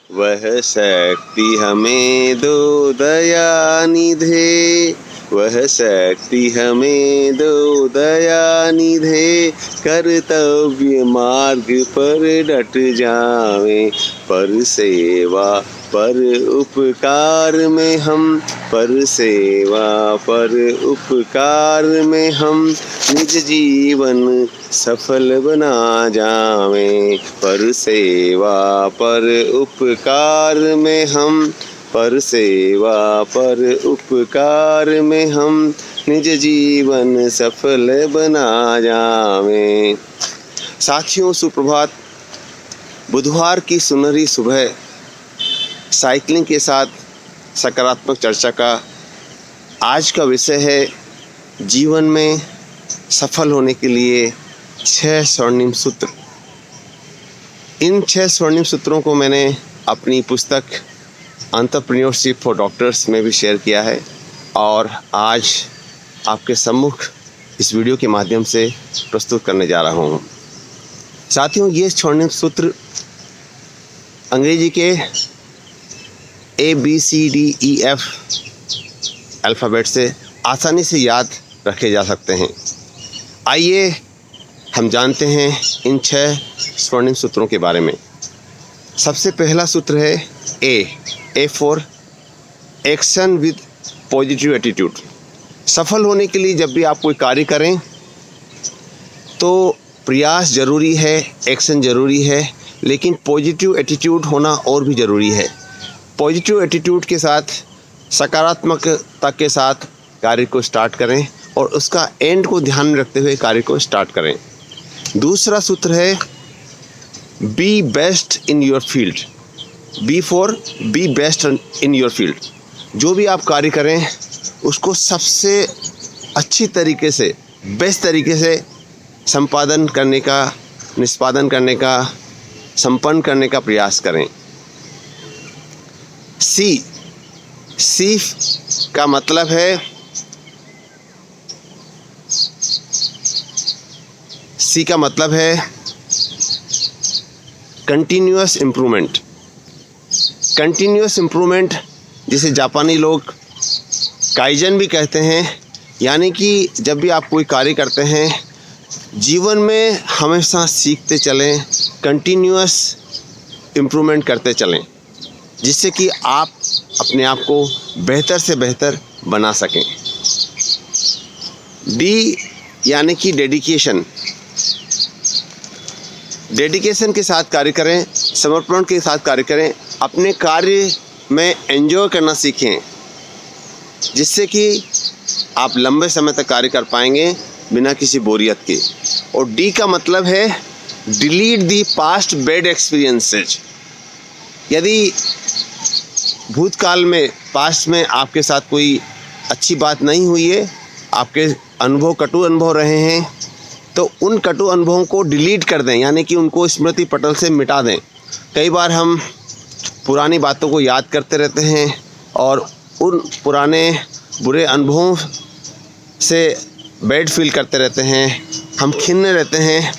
वह शक्ति हमें दो दया निधे, वह शक्ति हमें दो दया निधे, कर्तव्य मार्ग पर डट जावें, पर सेवा पर उपकार में हम, पर सेवा पर उपकार में हम निज जीवन सफल बना जावें, पर सेवा पर उपकार में हम, पर सेवा पर उपकार में हम निज जीवन सफल बना जावें। साथियों सुप्रभात। बुधवार की सुनहरी सुबह साइकिलिंग के साथ सकारात्मक चर्चा का आज का विषय है जीवन में सफल होने के लिए 6 स्वर्णिम सूत्र। इन 6 स्वर्णिम सूत्रों को मैंने अपनी पुस्तक एंटरप्रेन्योरशिप फॉर डॉक्टर्स में भी शेयर किया है और आज आपके सम्मुख इस वीडियो के माध्यम से प्रस्तुत करने जा रहा हूँ। साथियों, ये स्वर्णिम सूत्र अंग्रेजी के ABCDEF अल्फ़ाबेट से आसानी से याद रखे जा सकते हैं। आइए हम जानते हैं इन 6 स्वर्णिम सूत्रों के बारे में। सबसे पहला सूत्र है A for action with positive attitude. सफल होने के लिए जब भी आप कोई कार्य करें तो प्रयास ज़रूरी है, एक्शन ज़रूरी है, लेकिन पॉजिटिव एटीट्यूड होना और भी ज़रूरी है। पॉजिटिव एटीट्यूड के साथ, सकारात्मकता के साथ कार्य को स्टार्ट करें और उसका एंड को ध्यान में रखते हुए कार्य को स्टार्ट करें। दूसरा सूत्र है be best in your field. B for be best in your field. जो भी आप कार्य करें उसको सबसे अच्छी तरीके से, बेस्ट तरीके से संपादन करने का, निष्पादन करने का, संपन्न करने का प्रयास करें। सी का मतलब है कंटिन्यूअस इम्प्रूवमेंट। कंटिन्यूअस इम्प्रूवमेंट जिसे जापानी लोग काइजन भी कहते हैं, यानी कि जब भी आप कोई कार्य करते हैं जीवन में हमेशा सीखते चलें, कंटिन्यूअस इम्प्रूवमेंट करते चलें, जिससे कि आप अपने आप को बेहतर से बेहतर बना सकें। डी यानी कि डेडिकेशन। डेडिकेशन के साथ कार्य करें, समर्पण के साथ कार्य करें, अपने कार्य में एंजॉय करना सीखें, जिससे कि आप लंबे समय तक कार्य कर पाएंगे बिना किसी बोरियत के। और डी का मतलब है delete the past bad experiences. यदि भूतकाल में, पास्ट में आपके साथ कोई अच्छी बात नहीं हुई है, आपके अनुभव कटु अनुभव रहे हैं, तो उन कटु अनुभवों को डिलीट कर दें, यानी कि उनको स्मृति पटल से मिटा दें। कई बार हम पुरानी बातों को याद करते रहते हैं और उन पुराने बुरे अनुभवों से बैड फील करते रहते हैं, हम खिन्न रहते हैं।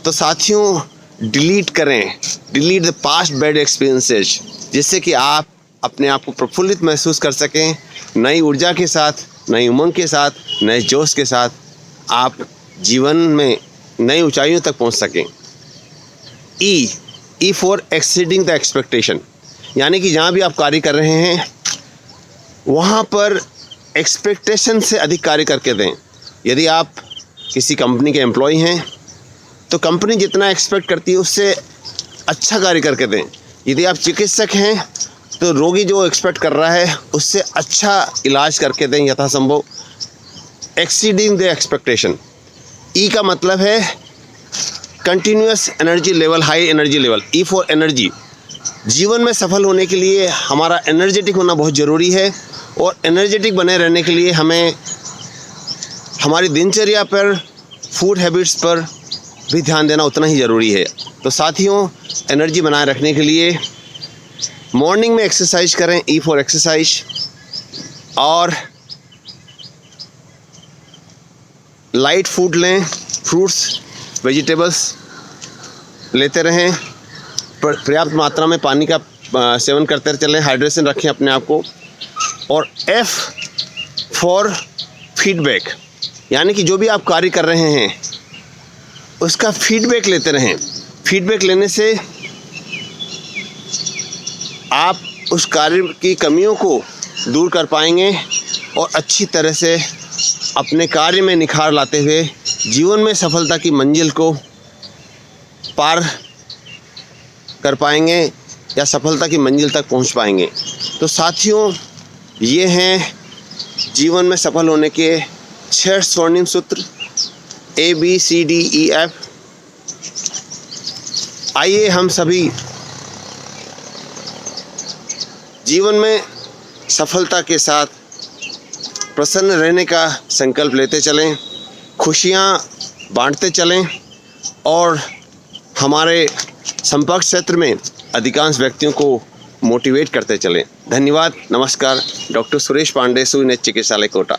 तो साथियों, डिलीट करें, delete the past bad experiences, जिससे कि आप अपने आप को प्रफुल्लित महसूस कर सकें, नई ऊर्जा के साथ, नई उमंग के साथ, नए जोश के साथ आप जीवन में नई ऊंचाइयों तक पहुंच सकें। E for exceeding the expectation, यानी कि जहां भी आप कार्य कर रहे हैं वहां पर एक्सपेक्टेशन से अधिक कार्य करके दें। यदि आप किसी कंपनी के एम्प्लॉय हैं तो कंपनी जितना एक्सपेक्ट करती है उससे अच्छा कार्य करके दें। यदि आप चिकित्सक हैं तो रोगी जो एक्सपेक्ट कर रहा है उससे अच्छा इलाज करके दें यथासंभव। Exceeding the expectation. ई का मतलब है continuous energy level, high energy level. E for energy. जीवन में सफल होने के लिए हमारा एनर्जेटिक होना बहुत ज़रूरी है और एनर्जेटिक बने रहने के लिए हमें हमारी दिनचर्या पर, फूड हैबिट्स पर भी ध्यान देना उतना ही ज़रूरी है। तो साथियों, एनर्जी बनाए रखने के लिए मॉर्निंग में एक्सरसाइज करें, ई फॉर एक्सरसाइज, और लाइट फूड लें, फ्रूट्स, वेजिटेबल्स लेते रहें, पर्याप्त मात्रा में पानी का सेवन करते चलें, हाइड्रेशन रखें अपने आप को। और F फॉर फीडबैक, यानी कि जो भी आप कार्य कर रहे हैं उसका फीडबैक लेते रहें। फीडबैक लेने से आप उस कार्य की कमियों को दूर कर पाएंगे और अच्छी तरह से अपने कार्य में निखार लाते हुए जीवन में सफलता की मंजिल को पार कर पाएंगे या सफलता की मंजिल तक पहुंच पाएंगे। तो साथियों, ये हैं जीवन में सफल होने के 6 स्वर्णिम सूत्र ABCDEF। आइए हम सभी जीवन में सफलता के साथ प्रसन्न रहने का संकल्प लेते चलें, खुशियां बांटते चलें और हमारे संपर्क क्षेत्र में अधिकांश व्यक्तियों को मोटिवेट करते चलें। धन्यवाद। नमस्कार। डॉक्टर सुरेश पांडे, सूर्य नेत्र चिकित्सालय, कोटा।